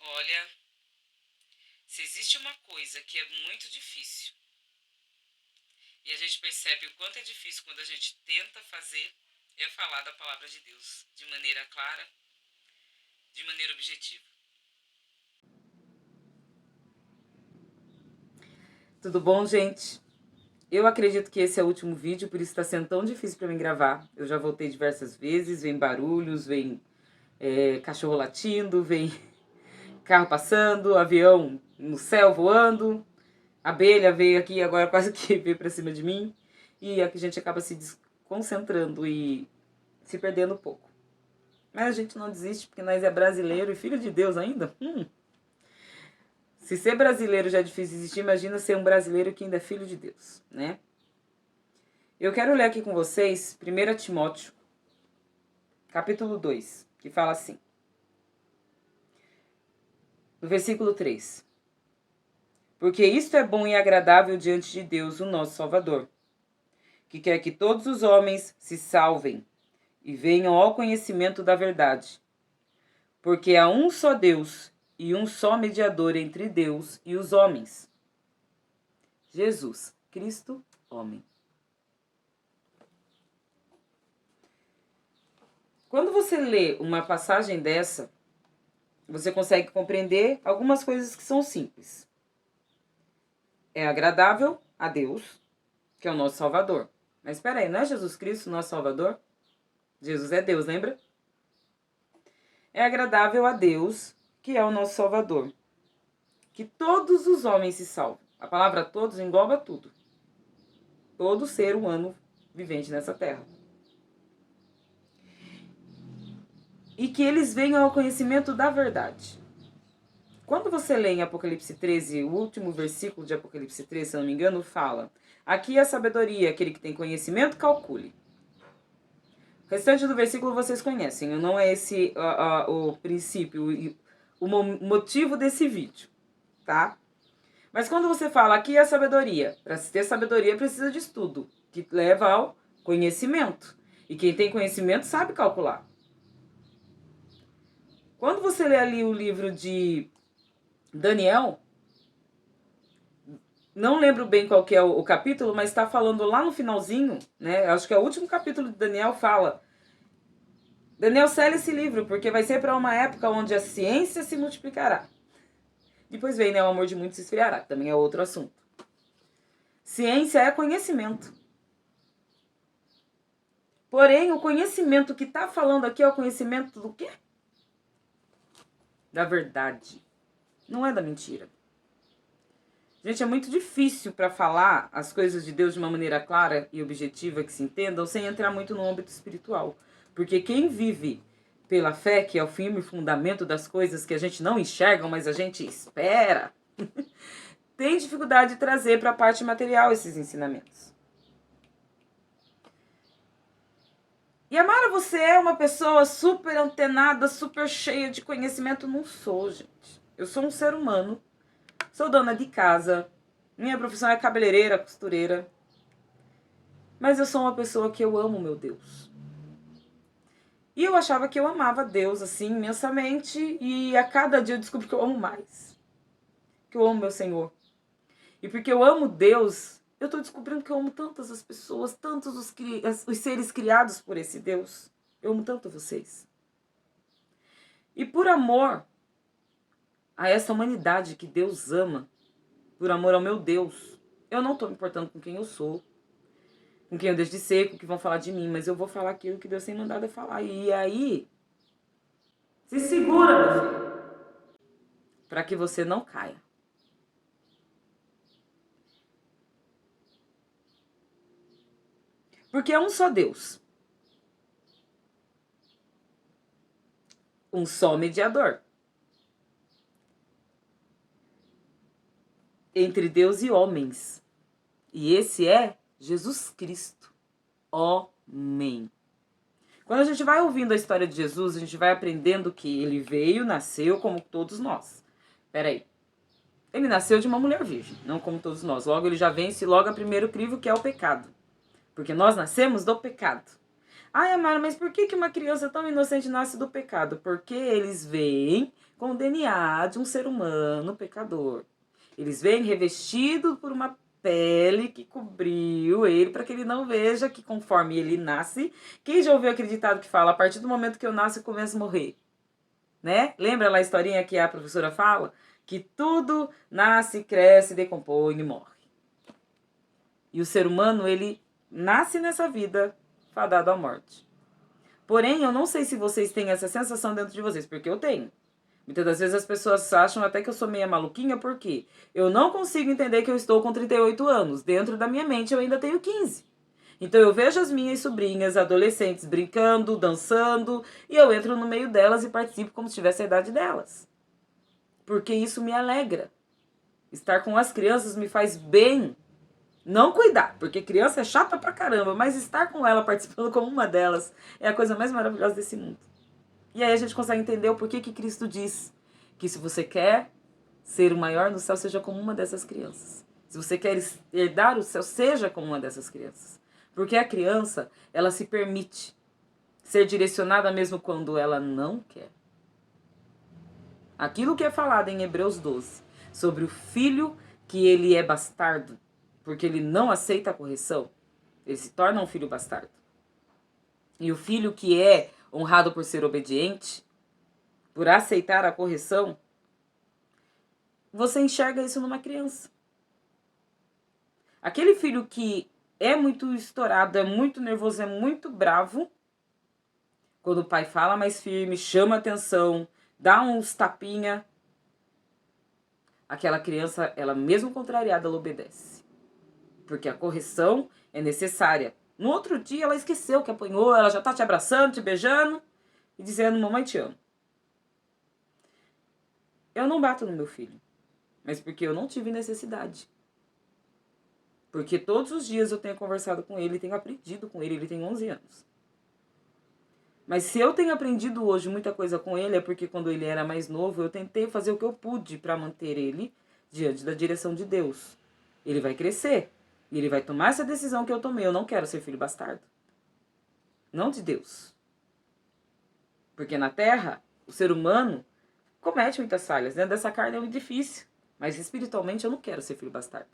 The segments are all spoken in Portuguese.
Olha, se existe uma coisa que é muito difícil, e a gente percebe o quanto é difícil quando a gente tenta fazer, é falar da palavra de Deus de maneira clara, de maneira objetiva. Tudo bom, gente? Eu acredito que esse é o último vídeo, por isso está sendo tão difícil para mim gravar. Eu já voltei diversas vezes, vem barulhos, vem cachorro latindo, vem carro passando, avião no céu voando, abelha veio aqui agora quase que veio para cima de mim, e a gente acaba se desconcentrando e se perdendo um pouco. Mas a gente não desiste porque nós é brasileiro e filho de Deus ainda. Se ser brasileiro já é difícil existir, imagina ser um brasileiro que ainda é filho de Deus, né? Eu quero ler aqui com vocês 1 Timóteo, capítulo 2, que fala assim. No versículo 3. Porque isto é bom e agradável diante de Deus, o nosso Salvador, que quer que todos os homens se salvem e venham ao conhecimento da verdade. Porque há um só Deus e um só mediador entre Deus e os homens. Jesus Cristo, homem. Quando você lê uma passagem dessa, você consegue compreender algumas coisas que são simples. É agradável a Deus, que é o nosso Salvador. Mas espera aí, não é Jesus Cristo nosso Salvador? Jesus é Deus, lembra? É agradável a Deus, que é o nosso Salvador. Que todos os homens se salvem. A palavra todos engloba tudo. Todo ser humano vivente nessa terra. E que eles venham ao conhecimento da verdade. Quando você lê em Apocalipse 13, o último versículo de Apocalipse 13, se não me engano, fala: aqui a sabedoria, aquele que tem conhecimento, calcule. O restante do versículo vocês conhecem, não é esse o princípio, o motivo desse vídeo, tá? Mas quando você fala aqui a sabedoria, para ter sabedoria precisa de estudo, que leva ao conhecimento. E quem tem conhecimento sabe calcular. Quando você lê ali o livro de Daniel, não lembro bem qual que é o capítulo, mas está falando lá no finalzinho, né? Acho que é o último capítulo de Daniel, fala: Daniel, sela esse livro, porque vai ser para uma época onde a ciência se multiplicará. Depois vem, né, o amor de muitos se esfriará, que também é outro assunto. Ciência é conhecimento. Porém, o conhecimento que está falando aqui é o conhecimento do quê? Da verdade. Não é da mentira. Gente, é muito difícil para falar as coisas de Deus de uma maneira clara e objetiva que se entendam, sem entrar muito no âmbito espiritual. Porque quem vive pela fé, que é o firme fundamento das coisas que a gente não enxerga, mas a gente espera, tem dificuldade de trazer para a parte material esses ensinamentos. E Amara, você é uma pessoa super antenada, super cheia de conhecimento? Não sou, gente. Eu sou um ser humano. Sou dona de casa, minha profissão é cabeleireira, costureira. Mas eu sou uma pessoa que eu amo meu Deus. E eu achava que eu amava Deus, assim, imensamente. E a cada dia eu descubro que eu amo mais. Que eu amo meu Senhor. E porque eu amo Deus, eu tô descobrindo que eu amo tantas as pessoas, tantos os seres criados por esse Deus. Eu amo tanto vocês. E por amor a essa humanidade que Deus ama, por amor ao meu Deus, eu não estou me importando com quem eu sou, com quem eu deixo de ser, com o que vão falar de mim, mas eu vou falar aquilo que Deus tem mandado eu falar. E aí, se segura, meu filho, para que você não caia. Porque é um só Deus. Um só mediador. Entre Deus e homens. E esse é Jesus Cristo, homem. Quando a gente vai ouvindo a história de Jesus, a gente vai aprendendo que ele veio, nasceu como todos nós. Peraí. Ele nasceu de uma mulher virgem, não como todos nós. Logo ele já vence logo a primeiro crivo, que é o pecado. Porque nós nascemos do pecado. Ai, Amara, mas por que uma criança tão inocente nasce do pecado? Porque eles veem com o DNA de um ser humano pecador. Eles vêm revestido por uma pele que cobriu ele para que ele não veja que conforme ele nasce, quem já ouviu aquele ditado que fala, a partir do momento que eu nasço eu começo a morrer, né? Lembra lá a historinha que a professora fala? Que tudo nasce, cresce, decompõe e morre. E o ser humano, ele nasce nessa vida fadado à morte. Porém, eu não sei se vocês têm essa sensação dentro de vocês, porque eu tenho. Muitas das vezes as pessoas acham até que eu sou meia maluquinha, porque eu não consigo entender que eu estou com 38 anos. Dentro da minha mente eu ainda tenho 15. Então eu vejo as minhas sobrinhas, adolescentes, brincando, dançando, e eu entro no meio delas e participo como se tivesse a idade delas. Porque isso me alegra. Estar com as crianças me faz bem. Não cuidar, porque criança é chata pra caramba, mas estar com ela, participando como uma delas, é a coisa mais maravilhosa desse mundo. E aí a gente consegue entender o porquê que Cristo diz que se você quer ser o maior no céu, seja como uma dessas crianças. Se você quer herdar o céu, seja como uma dessas crianças. Porque a criança, ela se permite ser direcionada mesmo quando ela não quer. Aquilo que é falado em Hebreus 12, sobre o filho que ele é bastardo, porque ele não aceita a correção, ele se torna um filho bastardo. E o filho que é honrado por ser obediente, por aceitar a correção, você enxerga isso numa criança. Aquele filho que é muito estourado, é muito nervoso, é muito bravo, quando o pai fala mais firme, chama atenção, dá uns tapinha, aquela criança, ela mesmo contrariada, ela obedece. Porque a correção é necessária. No outro dia ela esqueceu que apanhou, ela já tá te abraçando, te beijando e dizendo, mamãe te amo. Eu não bato no meu filho, mas porque eu não tive necessidade. Porque todos os dias eu tenho conversado com ele, tenho aprendido com ele tem 11 anos. Mas se eu tenho aprendido hoje muita coisa com ele, é porque quando ele era mais novo, eu tentei fazer o que eu pude para manter ele diante da direção de Deus. Ele vai crescer. E ele vai tomar essa decisão que eu tomei. Eu não quero ser filho bastardo. Não de Deus. Porque na terra, o ser humano comete muitas falhas. Dentro dessa carne é muito difícil. Mas espiritualmente eu não quero ser filho bastardo.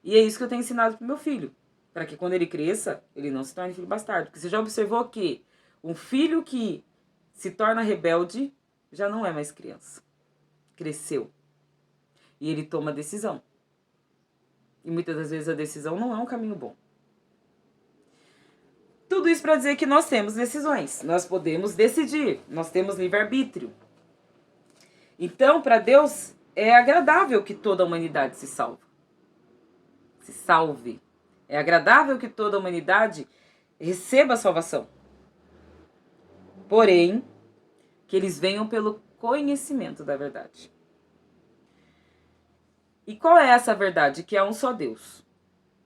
E é isso que eu tenho ensinado pro meu filho. Para que quando ele cresça, ele não se torne filho bastardo. Porque você já observou que um filho que se torna rebelde já não é mais criança. Cresceu. E ele toma decisão. E muitas das vezes a decisão não é um caminho bom. Tudo isso para dizer que nós temos decisões. Nós podemos decidir. Nós temos livre-arbítrio. Então, para Deus, é agradável que toda a humanidade se salve. Se salve. É agradável que toda a humanidade receba a salvação. Porém, que eles venham pelo conhecimento da verdade. E qual é essa verdade? Que é um só Deus.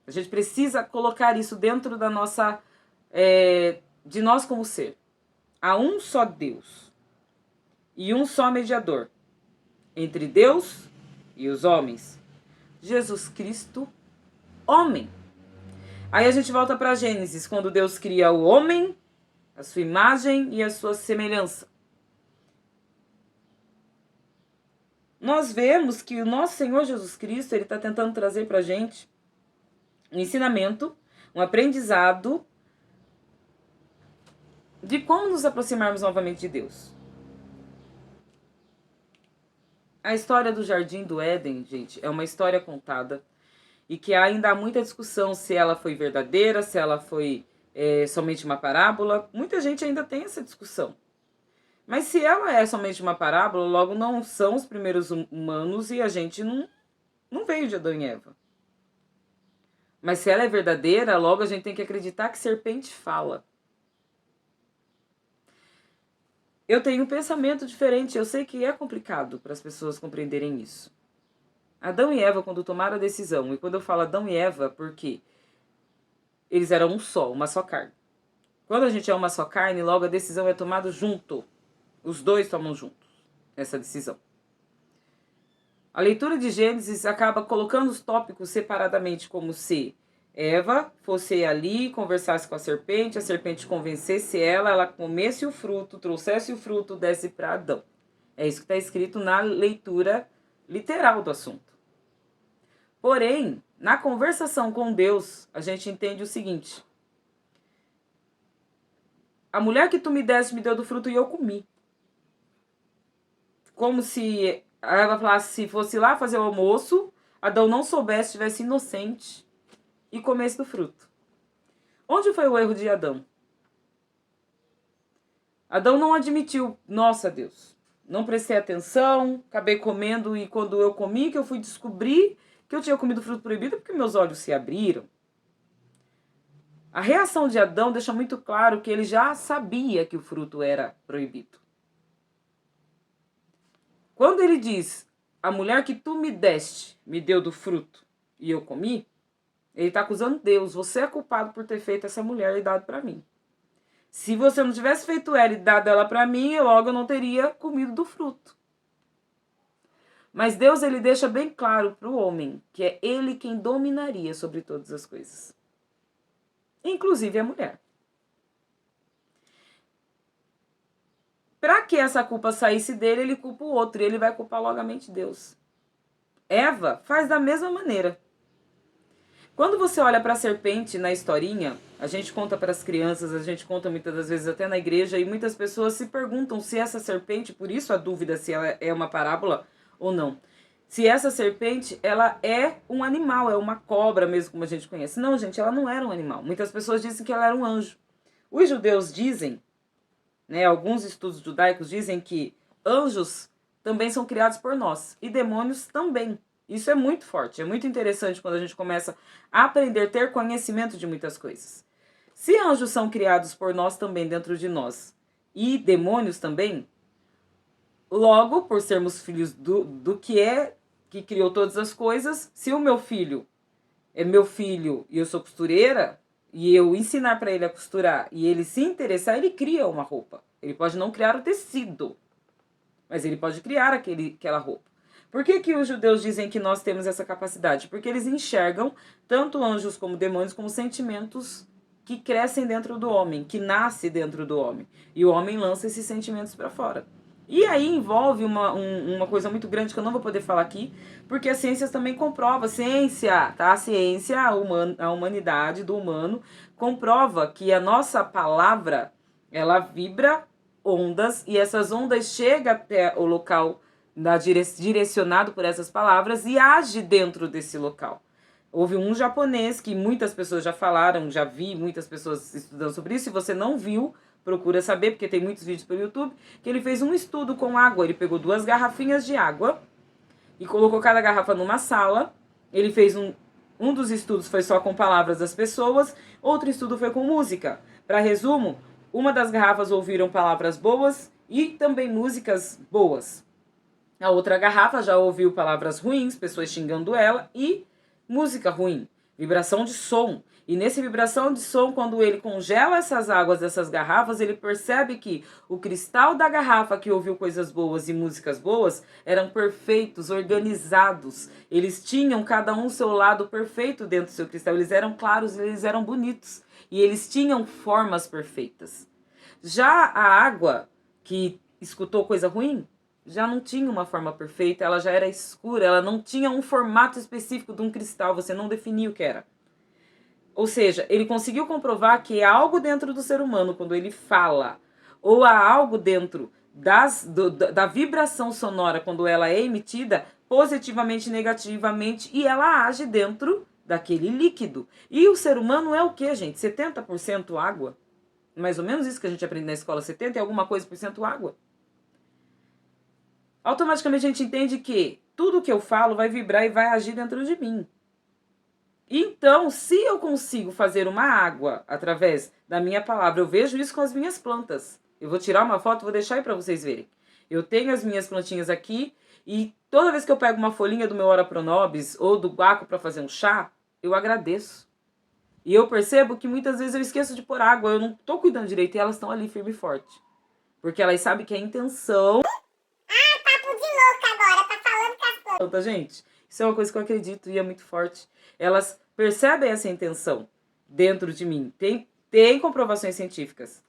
A gente precisa colocar isso dentro da nossa, de nós como ser. Há um só Deus e um só mediador entre Deus e os homens. Jesus Cristo, homem. Aí a gente volta para Gênesis, quando Deus cria o homem, a sua imagem e a sua semelhança. Nós vemos que o nosso Senhor Jesus Cristo, ele está tentando trazer para a gente um ensinamento, um aprendizado de como nos aproximarmos novamente de Deus. A história do Jardim do Éden, gente, é uma história contada e que ainda há muita discussão se ela foi verdadeira, se ela foi somente uma parábola. Muita gente ainda tem essa discussão. Mas se ela é somente uma parábola, logo não são os primeiros humanos e a gente não veio de Adão e Eva. Mas se ela é verdadeira, logo a gente tem que acreditar que serpente fala. Eu tenho um pensamento diferente, eu sei que é complicado para as pessoas compreenderem isso. Adão e Eva, quando tomaram a decisão, e quando eu falo Adão e Eva, porque eles eram um só, uma só carne. Quando a gente é uma só carne, logo a decisão é tomada junto. Os dois tomam juntos essa decisão. A leitura de Gênesis acaba colocando os tópicos separadamente como se Eva fosse ali, conversasse com a serpente convencesse ela, ela comesse o fruto, trouxesse o fruto, desse para Adão. É isso que está escrito na leitura literal do assunto. Porém, na conversação com Deus, a gente entende o seguinte: a mulher que tu me deste me deu do fruto e eu comi. Como se a Eva falasse, se fosse lá fazer o almoço, Adão não soubesse, estivesse inocente e comesse do fruto. Onde foi o erro de Adão? Adão não admitiu, nossa Deus, não prestei atenção, acabei comendo e quando eu comi, que eu fui descobrir que eu tinha comido fruto proibido porque meus olhos se abriram. A reação de Adão deixa muito claro que ele já sabia que o fruto era proibido. Quando ele diz, a mulher que tu me deste me deu do fruto e eu comi, ele está acusando Deus, você é culpado por ter feito essa mulher e dado para mim. Se você não tivesse feito ela e dado ela para mim, logo eu não teria comido do fruto. Mas Deus, ele deixa bem claro para o homem que é ele quem dominaria sobre todas as coisas. Inclusive a mulher. Para que essa culpa saísse dele, ele culpa o outro e ele vai culpar logamente Deus. Eva faz da mesma maneira. Quando você olha para a serpente na historinha, a gente conta para as crianças, a gente conta muitas das vezes até na igreja, e muitas pessoas se perguntam se essa serpente, por isso a dúvida se ela é uma parábola ou não, se essa serpente, ela é um animal, é uma cobra mesmo, como a gente conhece. Não, gente, ela não era um animal. Muitas pessoas dizem que ela era um anjo. Os judeus dizem, né, alguns estudos judaicos dizem que anjos também são criados por nós, e demônios também. Isso é muito forte, é muito interessante quando a gente começa a aprender, ter conhecimento de muitas coisas. Se anjos são criados por nós também dentro de nós, e demônios também, logo, por sermos filhos do que criou todas as coisas, se o meu filho é meu filho e eu sou costureira, e eu ensinar para ele a costurar, e ele se interessar, ele cria uma roupa. Ele pode não criar o tecido, mas ele pode criar aquela roupa. Por que os judeus dizem que nós temos essa capacidade? Porque eles enxergam tanto anjos como demônios como sentimentos que crescem dentro do homem, que nascem dentro do homem. E o homem lança esses sentimentos para fora. E aí envolve uma coisa muito grande que eu não vou poder falar aqui, porque as ciências também comprovam, tá? A ciência, a humanidade do humano, comprova que a nossa palavra, ela vibra ondas, e essas ondas chegam até o local direcionado por essas palavras e age dentro desse local. Houve um japonês que muitas pessoas já falaram, já vi muitas pessoas estudando sobre isso. Se você não viu, procura saber, porque tem muitos vídeos pelo YouTube, que ele fez um estudo com água. Ele pegou 2 garrafinhas de água e colocou cada garrafa numa sala. Ele fez um dos estudos foi só com palavras das pessoas, outro estudo foi com música. Para resumo, uma das garrafas ouviram palavras boas e também músicas boas. A outra garrafa já ouviu palavras ruins, pessoas xingando ela, e música ruim, vibração de som. E nessa vibração de som, quando ele congela essas águas dessas garrafas, ele percebe que o cristal da garrafa que ouviu coisas boas e músicas boas eram perfeitos, organizados. Eles tinham cada um seu lado perfeito dentro do seu cristal. Eles eram claros, eles eram bonitos. E eles tinham formas perfeitas. Já a água que escutou coisa ruim, já não tinha uma forma perfeita, ela já era escura, ela não tinha um formato específico de um cristal, você não definia o que era. Ou seja, ele conseguiu comprovar que há algo dentro do ser humano, quando ele fala, ou há algo dentro da vibração sonora, quando ela é emitida, positivamente, negativamente, e ela age dentro daquele líquido. E o ser humano é o que, gente? 70% água? Mais ou menos isso que a gente aprende na escola, 70% e alguma coisa por cento água. Automaticamente a gente entende que tudo que eu falo vai vibrar e vai agir dentro de mim. Então, se eu consigo fazer uma água através da minha palavra, eu vejo isso com as minhas plantas. Eu vou tirar uma foto, vou deixar aí para vocês verem. Eu tenho as minhas plantinhas aqui e toda vez que eu pego uma folhinha do meu Ora Pro Nobis ou do guaco para fazer um chá, eu agradeço. E eu percebo que muitas vezes eu esqueço de pôr água, eu não estou cuidando direito e elas estão ali firme e forte. Porque elas sabem que a intenção... Papo de louca agora, tá falando com as plantas. Gente, Isso é uma coisa que eu acredito e é muito forte. Elas percebem essa intenção dentro de mim. Tem comprovações científicas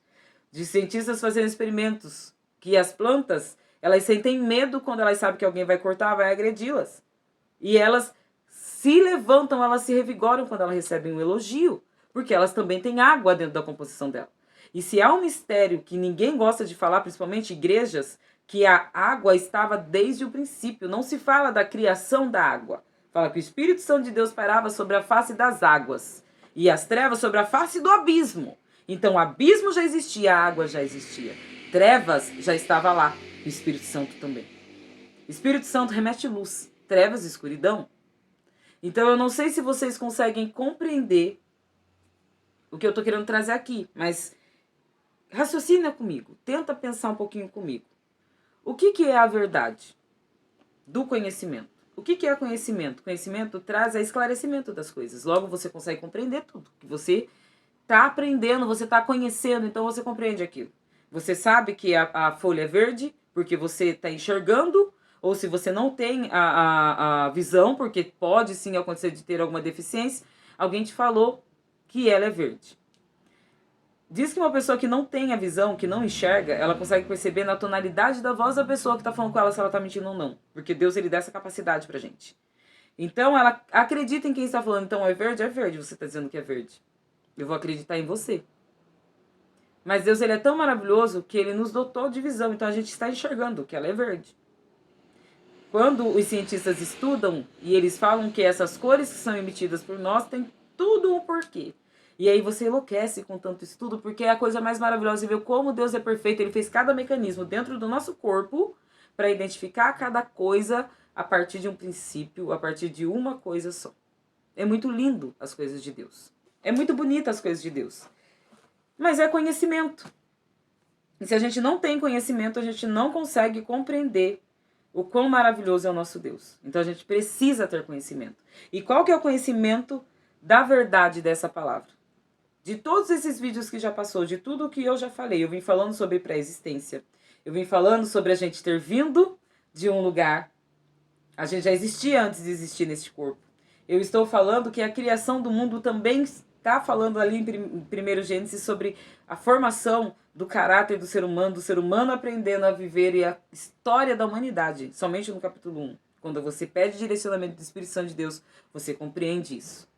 de cientistas fazendo experimentos que as plantas, elas sentem medo quando elas sabem que alguém vai cortar, vai agredi-las. E elas se levantam, elas se revigoram quando elas recebem um elogio, porque elas também têm água dentro da composição dela. E se há um mistério que ninguém gosta de falar, principalmente igrejas, que a água estava desde o princípio. Não se fala da criação da água. Fala que o Espírito Santo de Deus pairava sobre a face das águas e as trevas sobre a face do abismo. Então o abismo já existia, a água já existia. Trevas já estava lá, o Espírito Santo também. O Espírito Santo remete luz, trevas e escuridão. Então eu não sei se vocês conseguem compreender o que eu estou querendo trazer aqui, mas raciocina comigo, tenta pensar um pouquinho comigo. O que é a verdade do conhecimento? O que é conhecimento? Conhecimento traz a esclarecimento das coisas. Logo você consegue compreender tudo que você está aprendendo, você está conhecendo, então você compreende aquilo. Você sabe que a folha é verde porque você está enxergando, ou se você não tem a visão, porque pode sim acontecer de ter alguma deficiência, alguém te falou que ela é verde. Diz que uma pessoa que não tem a visão, que não enxerga, ela consegue perceber na tonalidade da voz da pessoa que está falando com ela se ela está mentindo ou não. Porque Deus, ele dá essa capacidade pra gente. Então, ela acredita em quem está falando. Então, é verde, você está dizendo que é verde. Eu vou acreditar em você. Mas Deus, ele é tão maravilhoso que ele nos dotou de visão. Então, a gente está enxergando que ela é verde. Quando os cientistas estudam e eles falam que essas cores que são emitidas por nós têm tudo um porquê. E aí você enlouquece com tanto estudo, porque é a coisa mais maravilhosa de ver como Deus é perfeito. Ele fez cada mecanismo dentro do nosso corpo para identificar cada coisa a partir de um princípio, a partir de uma coisa só. É muito lindo as coisas de Deus. É muito bonita as coisas de Deus. Mas é conhecimento. E se a gente não tem conhecimento, a gente não consegue compreender o quão maravilhoso é o nosso Deus. Então a gente precisa ter conhecimento. E qual que é o conhecimento da verdade dessa palavra? De todos esses vídeos que já passou, de tudo que eu já falei, eu vim falando sobre pré-existência. Eu vim falando sobre a gente ter vindo de um lugar. A gente já existia antes de existir neste corpo. Eu estou falando que a criação do mundo também está falando ali em 1 Gênesis sobre a formação do caráter do ser humano aprendendo a viver e a história da humanidade, somente no capítulo 1. Quando você pede direcionamento do Espírito Santo de Deus, você compreende isso.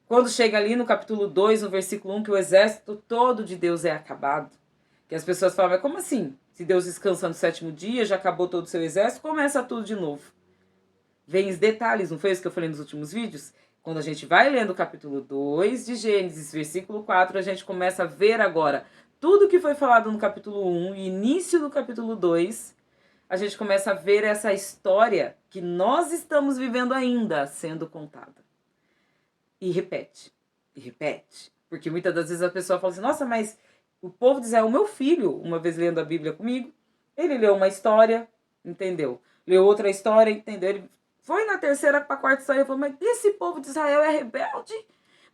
Quando chega ali no capítulo 2, no versículo 1, que o exército todo de Deus é acabado. Que as pessoas falam, mas como assim? Se Deus descansa no 7º dia, já acabou todo o seu exército, começa tudo de novo. Vem os detalhes, não foi isso que eu falei nos últimos vídeos? Quando a gente vai lendo o capítulo 2 de Gênesis, versículo 4, a gente começa a ver agora tudo que foi falado no capítulo 1 e início do capítulo 2, a gente começa a ver essa história que nós estamos vivendo ainda sendo contada. E repete. Porque muitas das vezes a pessoa fala assim, nossa, mas o povo de Israel, o meu filho, uma vez lendo a Bíblia comigo, ele leu uma história, entendeu? Leu outra história, entendeu? Ele foi na terceira para a quarta história e falou, mas esse povo de Israel é rebelde?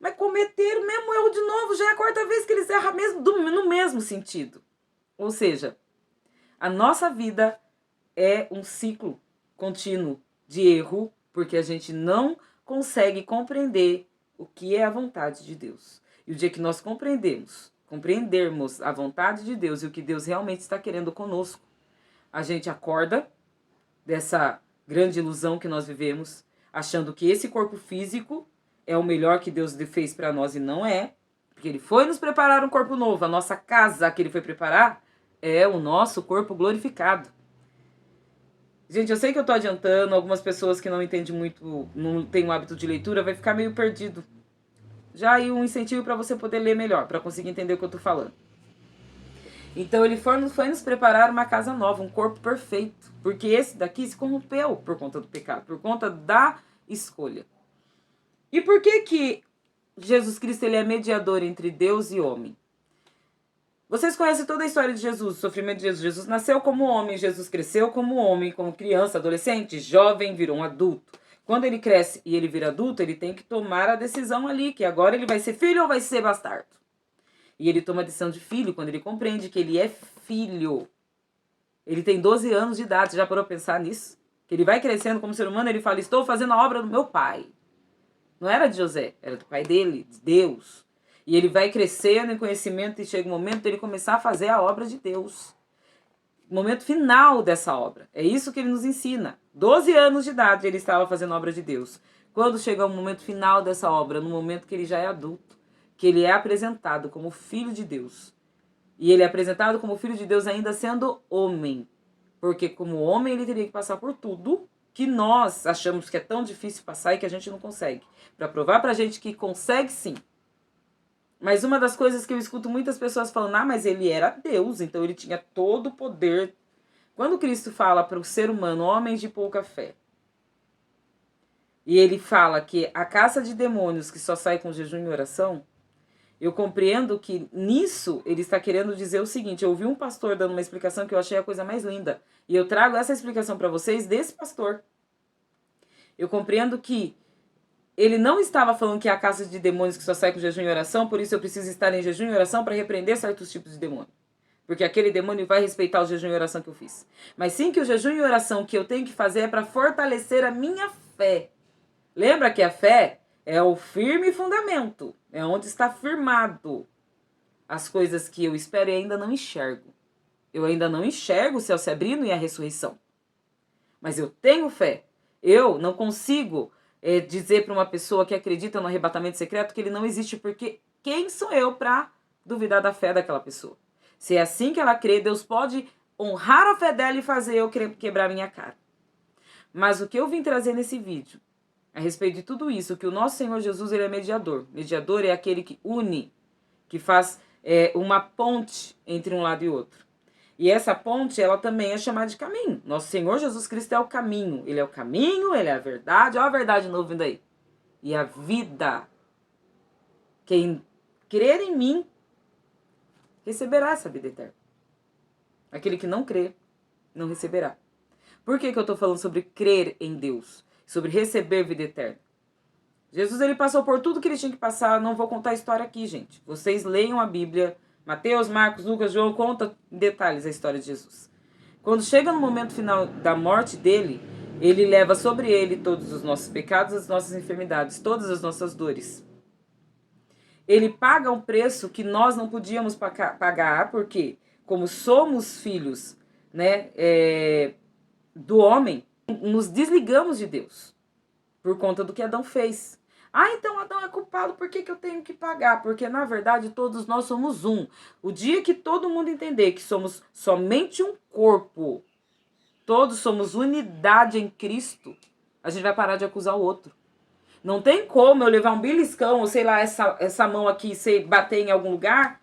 Mas cometeram o mesmo erro de novo, já é a quarta vez que eles erram mesmo, no mesmo sentido. Ou seja, a nossa vida é um ciclo contínuo de erro, porque a gente não consegue compreender o que é a vontade de Deus. E o dia que nós compreendermos a vontade de Deus e o que Deus realmente está querendo conosco, a gente acorda dessa grande ilusão que nós vivemos, achando que esse corpo físico é o melhor que Deus fez para nós e não é, porque ele foi nos preparar um corpo novo. A nossa casa que ele foi preparar é o nosso corpo glorificado. Gente, eu sei que eu tô adiantando, algumas pessoas que não entendem muito, não têm o hábito de leitura, vai ficar meio perdido. Já aí um incentivo para você poder ler melhor, para conseguir entender o que eu tô falando. Então ele foi nos preparar uma casa nova, um corpo perfeito, porque esse daqui se corrompeu por conta do pecado, por conta da escolha. E por que Jesus Cristo ele é mediador entre Deus e homem? Vocês conhecem toda a história de Jesus, o sofrimento de Jesus. Jesus nasceu como homem, Jesus cresceu como homem, como criança, adolescente, jovem, virou um adulto. Quando ele cresce e ele vira adulto, ele tem que tomar a decisão ali, que agora ele vai ser filho ou vai ser bastardo. E ele toma a decisão de filho quando ele compreende que ele é filho. Ele tem 12 anos de idade, já parou a pensar nisso? Que ele vai crescendo como ser humano, ele fala, estou fazendo a obra do meu pai. Não era de José, era do pai dele, de Deus. E ele vai crescendo em conhecimento e chega o momento dele começar a fazer a obra de Deus. O momento final dessa obra. É isso que ele nos ensina. 12 anos de idade ele estava fazendo a obra de Deus. Quando chega o momento final dessa obra, no momento que ele já é adulto, que ele é apresentado como filho de Deus. E ele é apresentado como filho de Deus ainda sendo homem. Porque como homem ele teria que passar por tudo que nós achamos que é tão difícil passar e que a gente não consegue. Para provar pra gente que consegue sim. Mas uma das coisas que eu escuto muitas pessoas falando, mas ele era Deus, então ele tinha todo o poder. Quando Cristo fala para o ser humano, homens de pouca fé, e ele fala que a caça de demônios que só sai com jejum e oração, eu compreendo que nisso ele está querendo dizer o seguinte, eu ouvi um pastor dando uma explicação que eu achei a coisa mais linda, e eu trago essa explicação para vocês desse pastor. Eu compreendo que ele não estava falando que é a caça de demônios que só sai com jejum e oração, por isso eu preciso estar em jejum e oração para repreender certos tipos de demônio. Porque aquele demônio vai respeitar o jejum e oração que eu fiz. Mas sim que o jejum e oração que eu tenho que fazer é para fortalecer a minha fé. Lembra que a fé é o firme fundamento, é onde está firmado as coisas que eu espero e ainda não enxergo. Eu ainda não enxergo o céu se abrindo e a ressurreição. Mas eu tenho fé. Eu não consigo dizer para uma pessoa que acredita no arrebatamento secreto que ele não existe, porque quem sou eu para duvidar da fé daquela pessoa? Se é assim que ela crê, Deus pode honrar a fé dela e fazer eu quebrar minha cara. Mas o que eu vim trazer nesse vídeo, a respeito de tudo isso, que o nosso Senhor Jesus ele é mediador. Mediador é aquele que une, que faz uma ponte entre um lado e outro. E essa ponte, ela também é chamada de caminho. Nosso Senhor Jesus Cristo é o caminho. Ele é o caminho, ele é a verdade. Olha a verdade nova vindo aí. E a vida. Quem crer em mim, receberá essa vida eterna. Aquele que não crê, não receberá. Por que eu estou falando sobre crer em Deus? Sobre receber vida eterna? Jesus, ele passou por tudo que ele tinha que passar. Não vou contar a história aqui, gente. Vocês leiam a Bíblia. Mateus, Marcos, Lucas, João, conta em detalhes a história de Jesus. Quando chega no momento final da morte dele, ele leva sobre ele todos os nossos pecados, as nossas enfermidades, todas as nossas dores. Ele paga um preço que nós não podíamos pagar, porque como somos filhos, né, do homem, nos desligamos de Deus por conta do que Adão fez. Então Adão é culpado, por que eu tenho que pagar? Porque, na verdade, todos nós somos um. O dia que todo mundo entender que somos somente um corpo, todos somos unidade em Cristo, a gente vai parar de acusar o outro. Não tem como eu levar um beliscão, ou sei lá, essa mão aqui, sei bater em algum lugar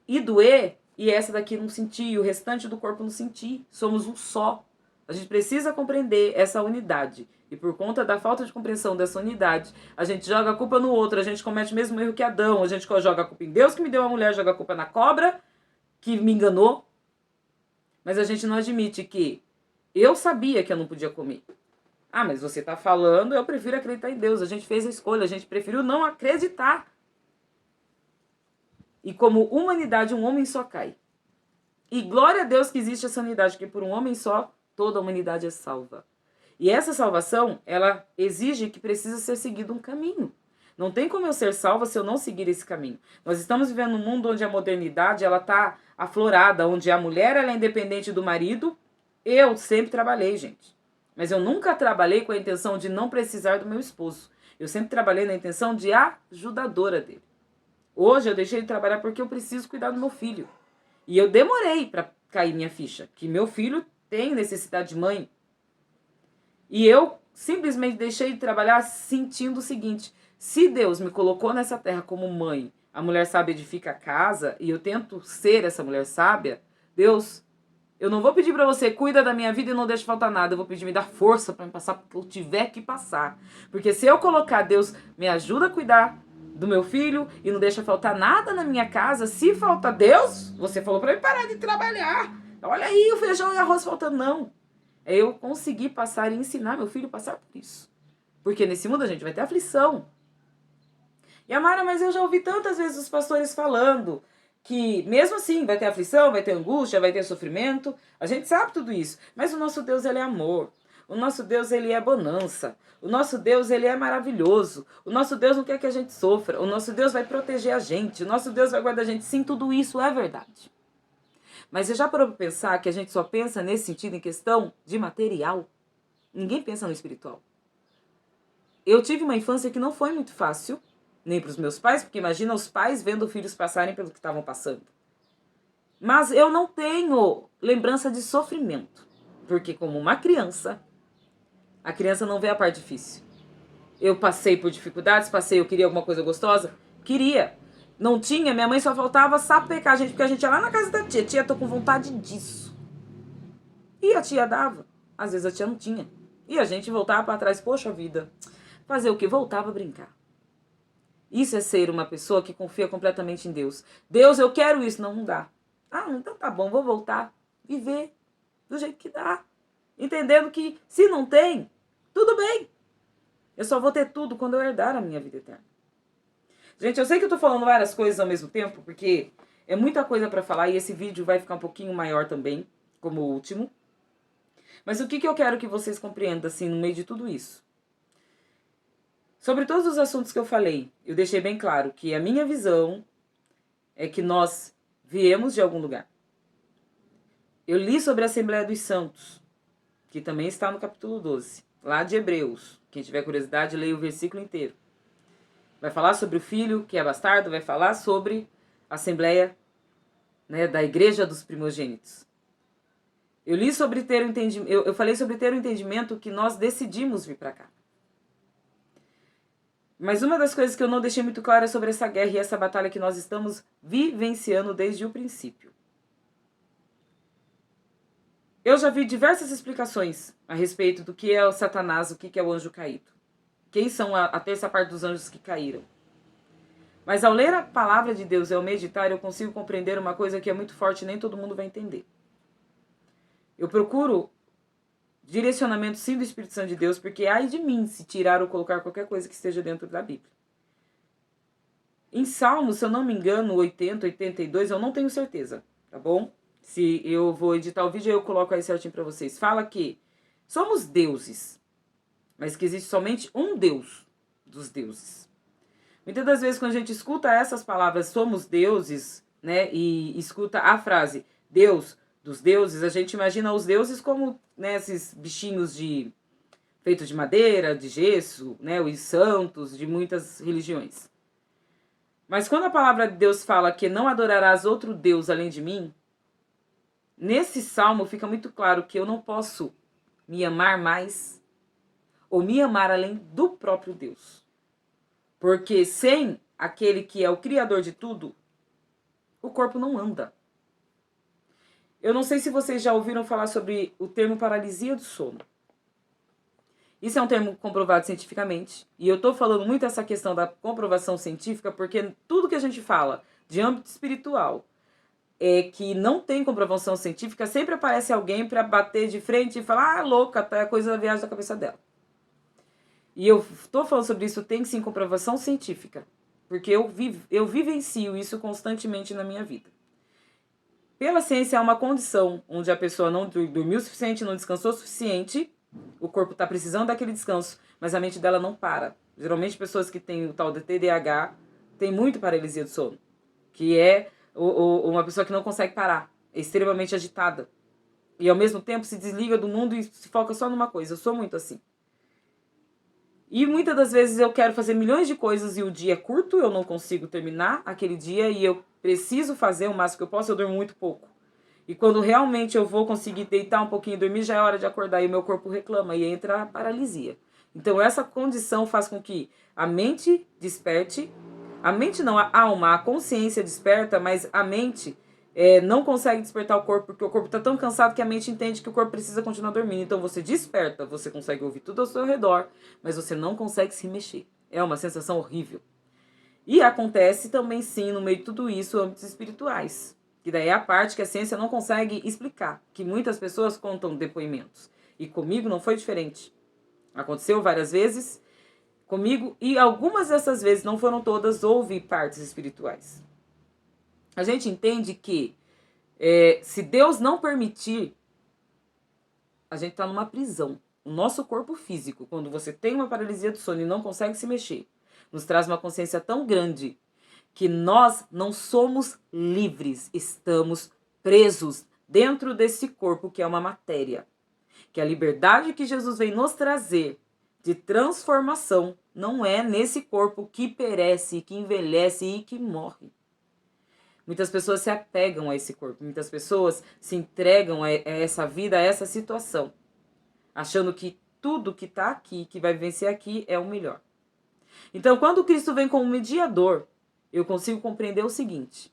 e doer, e essa daqui não sentir, e o restante do corpo não sentir. Somos um só. A gente precisa compreender essa unidade. E por conta da falta de compreensão dessa unidade, a gente joga a culpa no outro, a gente comete o mesmo erro que Adão, a gente joga a culpa em Deus que me deu a mulher, joga a culpa na cobra que me enganou. Mas a gente não admite que eu sabia que eu não podia comer. Mas você está falando, eu prefiro acreditar em Deus. A gente fez a escolha, a gente preferiu não acreditar. E como humanidade, um homem só cai. E glória a Deus que existe essa unidade, que por um homem só, toda a humanidade é salva. E essa salvação, ela exige que precisa ser seguido um caminho. Não tem como eu ser salva se eu não seguir esse caminho. Nós estamos vivendo num mundo onde a modernidade ela está aflorada, onde a mulher ela é independente do marido. Eu sempre trabalhei, gente. Mas eu nunca trabalhei com a intenção de não precisar do meu esposo. Eu sempre trabalhei na intenção de ajudadora dele. Hoje eu deixei de trabalhar porque eu preciso cuidar do meu filho. E eu demorei para cair minha ficha, que meu filho tem necessidade de mãe. E eu simplesmente deixei de trabalhar sentindo o seguinte: se Deus me colocou nessa terra como mãe, a mulher sábia edifica a casa, e eu tento ser essa mulher sábia, Deus, eu não vou pedir para você, cuida da minha vida e não deixe faltar nada. Eu vou pedir, me dar força para me passar porque eu tiver que passar. Porque se eu colocar, Deus, me ajuda a cuidar do meu filho e não deixa faltar nada na minha casa. Se falta, Deus, você falou para mim parar de trabalhar. Olha aí o feijão e arroz faltando. Não. É eu conseguir passar e ensinar meu filho a passar por isso. Porque nesse mundo a gente vai ter aflição. E Amara, mas eu já ouvi tantas vezes os pastores falando que mesmo assim vai ter aflição, vai ter angústia, vai ter sofrimento. A gente sabe tudo isso. Mas o nosso Deus, ele é amor. O nosso Deus, ele é bonança. O nosso Deus, ele é maravilhoso. O nosso Deus não quer que a gente sofra. O nosso Deus vai proteger a gente. O nosso Deus vai guardar a gente. Sim, tudo isso é verdade. Mas você já parou para pensar que a gente só pensa nesse sentido em questão de material? Ninguém pensa no espiritual. Eu tive uma infância que não foi muito fácil, nem para os meus pais, porque imagina os pais vendo filhos passarem pelo que estavam passando. Mas eu não tenho lembrança de sofrimento, porque como uma criança, a criança não vê a parte difícil. Eu passei por dificuldades, eu queria alguma coisa gostosa? Queria. Não tinha, minha mãe só faltava sapecar a gente, porque a gente ia lá na casa da tia. Tia, tô com vontade disso. E a tia dava. Às vezes a tia não tinha. E a gente voltava para trás, poxa vida. Fazer o quê? Voltava a brincar. Isso é ser uma pessoa que confia completamente em Deus. Deus, eu quero isso. Não, não dá. Ah, então tá bom, vou voltar. Viver do jeito que dá. Entendendo que se não tem, tudo bem. Eu só vou ter tudo quando eu herdar a minha vida eterna. Gente, eu sei que eu tô falando várias coisas ao mesmo tempo, porque é muita coisa pra falar e esse vídeo vai ficar um pouquinho maior também, como o último. Mas o que eu quero que vocês compreendam, assim, no meio de tudo isso? Sobre todos os assuntos que eu falei, eu deixei bem claro que a minha visão é que nós viemos de algum lugar. Eu li sobre a Assembleia dos Santos, que também está no capítulo 12, lá de Hebreus. Quem tiver curiosidade, leia o versículo inteiro. Vai falar sobre o filho que é bastardo, vai falar sobre a Assembleia, né, da Igreja dos Primogênitos. Eu li sobre ter o entendimento, eu falei sobre ter o entendimento que nós decidimos vir para cá. Mas uma das coisas que eu não deixei muito clara é sobre essa guerra e essa batalha que nós estamos vivenciando desde o princípio. Eu já vi diversas explicações a respeito do que é o Satanás, o que é o anjo caído. Quem são a terça parte dos anjos que caíram. Mas ao ler a palavra de Deus e ao meditar, eu consigo compreender uma coisa que é muito forte e nem todo mundo vai entender. Eu procuro direcionamento sim do Espírito Santo de Deus, porque ai de mim se tirar ou colocar qualquer coisa que esteja dentro da Bíblia. Em Salmos, se eu não me engano, 80, 82, eu não tenho certeza, tá bom? Se eu vou editar o vídeo, eu coloco aí certinho pra vocês. Fala que somos deuses, mas que existe somente um Deus dos deuses. Muitas das vezes, quando a gente escuta essas palavras, somos deuses, né, e escuta a frase Deus dos deuses, a gente imagina os deuses como, né, esses bichinhos feitos de madeira, de gesso, né, os santos de muitas religiões. Mas quando a palavra de Deus fala que não adorarás outro Deus além de mim, nesse salmo fica muito claro que eu não posso me amar mais ou me amar além do próprio Deus. Porque sem aquele que é o criador de tudo, o corpo não anda. Eu não sei se vocês já ouviram falar sobre o termo paralisia do sono. Isso é um termo comprovado cientificamente. E eu estou falando muito essa questão da comprovação científica porque tudo que a gente fala de âmbito espiritual que não tem comprovação científica, sempre aparece alguém para bater de frente e falar, louca, tá, é coisa da viagem da cabeça dela. E eu estou falando sobre isso, tem sim comprovação científica. Porque eu vivencio isso constantemente na minha vida. Pela ciência, é uma condição onde a pessoa não dormiu o suficiente, não descansou o suficiente, o corpo está precisando daquele descanso, mas a mente dela não para. Geralmente, pessoas que têm o tal de TDAH têm muito paralisia do sono, que é uma pessoa que não consegue parar, é extremamente agitada. E ao mesmo tempo se desliga do mundo e se foca só numa coisa. Eu sou muito assim. E muitas das vezes eu quero fazer milhões de coisas e o dia é curto, eu não consigo terminar aquele dia e eu preciso fazer o máximo que eu posso, eu durmo muito pouco. E quando realmente eu vou conseguir deitar um pouquinho e dormir, já é hora de acordar e o meu corpo reclama e entra a paralisia. Então essa condição faz com que a mente desperte, a mente não, a alma, a consciência desperta, mas a mente não consegue despertar o corpo, porque o corpo está tão cansado que a mente entende que o corpo precisa continuar dormindo. Então você desperta, você consegue ouvir tudo ao seu redor, mas você não consegue se mexer. É uma sensação horrível. E acontece também sim, no meio de tudo isso, âmbitos espirituais. Que daí é a parte que a ciência não consegue explicar. Que muitas pessoas contam depoimentos. E comigo não foi diferente. Aconteceu várias vezes comigo e algumas dessas vezes, não foram todas, houve partes espirituais. A gente entende que se Deus não permitir, a gente está numa prisão. o nosso corpo físico, quando você tem uma paralisia do sono e não consegue se mexer, nos traz uma consciência tão grande que nós não somos livres, estamos presos dentro desse corpo que é uma matéria. Que a liberdade que Jesus vem nos trazer de transformação não é nesse corpo que perece, que envelhece e que morre. Muitas pessoas se apegam a esse corpo, muitas pessoas se entregam a essa vida, a essa situação, achando que tudo que está aqui, que vai vencer aqui, é o melhor. Então, quando Cristo vem como mediador, eu consigo compreender o seguinte: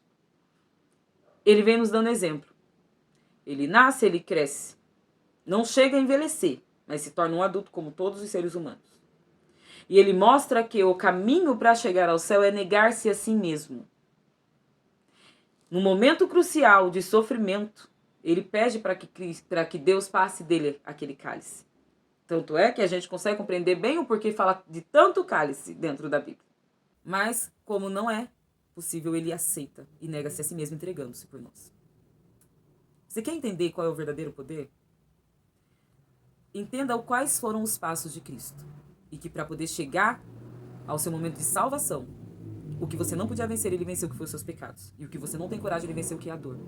ele vem nos dando exemplo. Ele nasce, ele cresce. Não chega a envelhecer, mas se torna um adulto como todos os seres humanos. E ele mostra que o caminho para chegar ao céu é negar-se a si mesmo. No momento crucial de sofrimento, ele pede para que Deus passe dele aquele cálice. Tanto é que a gente consegue compreender bem o porquê fala de tanto cálice dentro da Bíblia. Mas, como não é possível, ele aceita e nega-se a si mesmo, entregando-se por nós. Você quer entender qual é o verdadeiro poder? Entenda quais foram os passos de Cristo. E que para poder chegar ao seu momento de salvação, o que você não podia vencer, ele venceu, que foi os seus pecados. E o que você não tem coragem, ele venceu, que é a dor.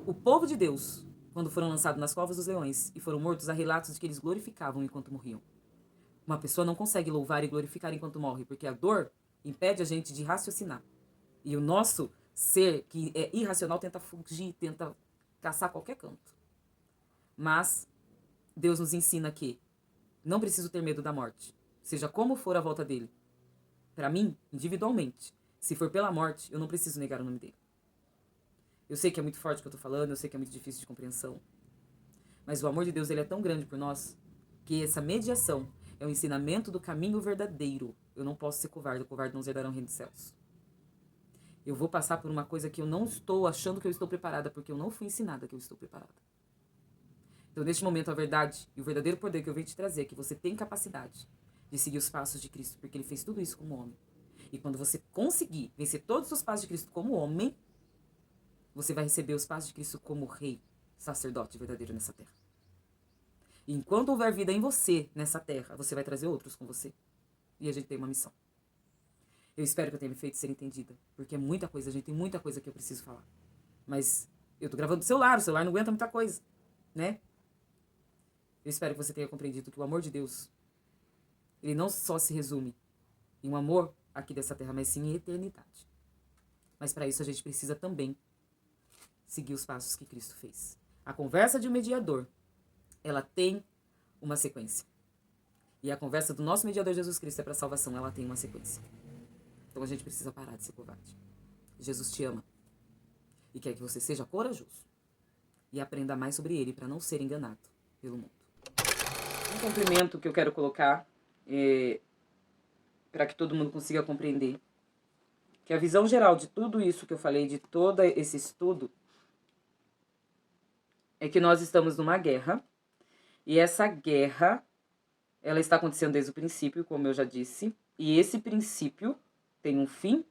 O povo de Deus, quando foram lançados nas covas dos leões e foram mortos, há relatos de que eles glorificavam enquanto morriam. Uma pessoa não consegue louvar e glorificar enquanto morre, porque a dor impede a gente de raciocinar. E o nosso ser, que é irracional, tenta fugir, tenta caçar qualquer canto. Mas Deus nos ensina que não preciso ter medo da morte, seja como for a volta dele. Para mim, individualmente, se for pela morte, eu não preciso negar o nome dele. Eu sei que é muito forte o que eu tô falando, eu sei que é muito difícil de compreensão. Mas o amor de Deus, ele é tão grande por nós, que essa mediação é o ensinamento do caminho verdadeiro. Eu não posso ser covarde, o covarde não herdará o reino dos céus. Eu vou passar por uma coisa que eu não estou achando que eu estou preparada, porque eu não fui ensinada que eu estou preparada. Então, neste momento, a verdade e o verdadeiro poder que eu venho te trazer é que você tem capacidade de seguir os passos de Cristo, porque ele fez tudo isso como homem. E quando você conseguir vencer todos os passos de Cristo como homem, você vai receber os passos de Cristo como rei, sacerdote verdadeiro nessa terra. E enquanto houver vida em você, nessa terra, você vai trazer outros com você. E a gente tem uma missão. Eu espero que eu tenha me feito ser entendida, porque é muita coisa, a gente tem muita coisa que eu preciso falar. Mas eu tô gravando do celular, o celular não aguenta muita coisa, né? Eu espero que você tenha compreendido que o amor de Deus, ele não só se resume em um amor aqui dessa terra, mas sim em eternidade. Mas para isso a gente precisa também seguir os passos que Cristo fez. A conversa de um mediador, ela tem uma sequência. E a conversa do nosso mediador Jesus Cristo é para salvação, ela tem uma sequência. Então a gente precisa parar de ser covarde. Jesus te ama e quer que você seja corajoso e aprenda mais sobre ele para não ser enganado pelo mundo. Um complemento que eu quero colocar para que todo mundo consiga compreender que a visão geral de tudo isso que eu falei, de todo esse estudo, é que nós estamos numa guerra, e essa guerra, ela está acontecendo desde o princípio, como eu já disse, e esse princípio tem um fim,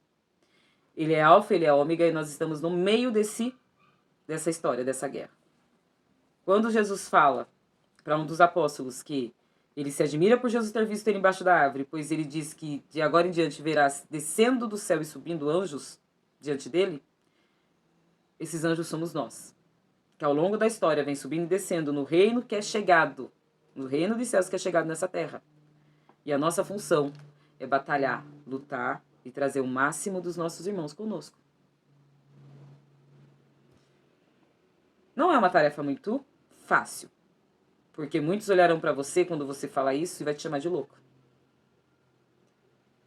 ele é alfa, ele é ômega, e nós estamos no meio dessa história, dessa guerra. Quando Jesus fala para um dos apóstolos que ele se admira por Jesus ter visto ele embaixo da árvore, pois ele diz que de agora em diante verá descendo do céu e subindo anjos diante dele, esses anjos somos nós, que ao longo da história vem subindo e descendo no reino que é chegado, no reino dos céus que é chegado nessa terra. E a nossa função é batalhar, lutar e trazer o máximo dos nossos irmãos conosco. Não é uma tarefa muito fácil, porque muitos olharão para você quando você fala isso e vai te chamar de louco.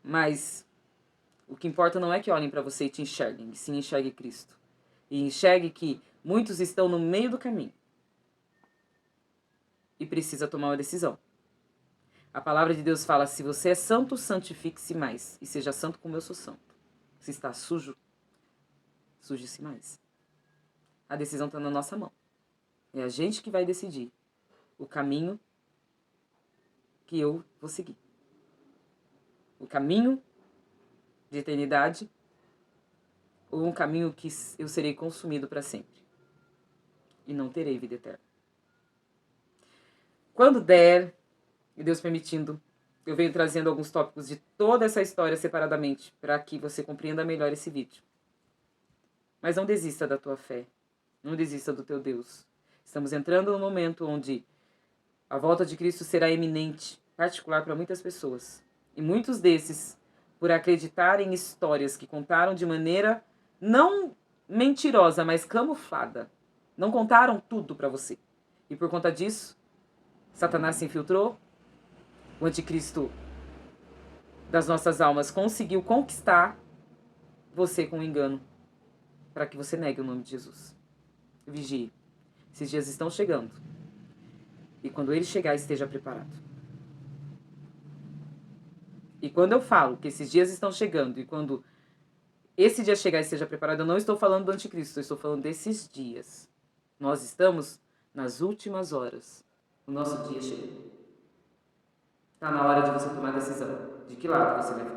Mas o que importa não é que olhem para você e te enxerguem, sim enxergue Cristo. E enxergue que muitos estão no meio do caminho e precisa tomar uma decisão. A palavra de Deus fala: se você é santo, santifique-se mais e seja santo como eu sou santo. Se está sujo, suje-se mais. A decisão está na nossa mão. É a gente que vai decidir o caminho que eu vou seguir. O caminho de eternidade ou um caminho que eu serei consumido para sempre e não terei vida eterna. Quando der, e Deus permitindo, eu venho trazendo alguns tópicos de toda essa história separadamente, para que você compreenda melhor esse vídeo. Mas não desista da tua fé. Não desista do teu Deus. Estamos entrando num momento onde a volta de Cristo será eminente, particular para muitas pessoas. E muitos desses, por acreditar em histórias que contaram de maneira não mentirosa, mas camuflada, não contaram tudo para você. E por conta disso, Satanás se infiltrou, o anticristo das nossas almas conseguiu conquistar você com engano, para que você negue o nome de Jesus. Vigie. Esses dias estão chegando. E quando ele chegar, esteja preparado. E quando eu falo que esses dias estão chegando, e quando esse dia chegar e esteja preparado, eu não estou falando do anticristo, eu estou falando desses dias. Nós estamos nas últimas horas. O nosso dia chegou. Está na hora de você tomar a decisão. De que lado você vai ficar?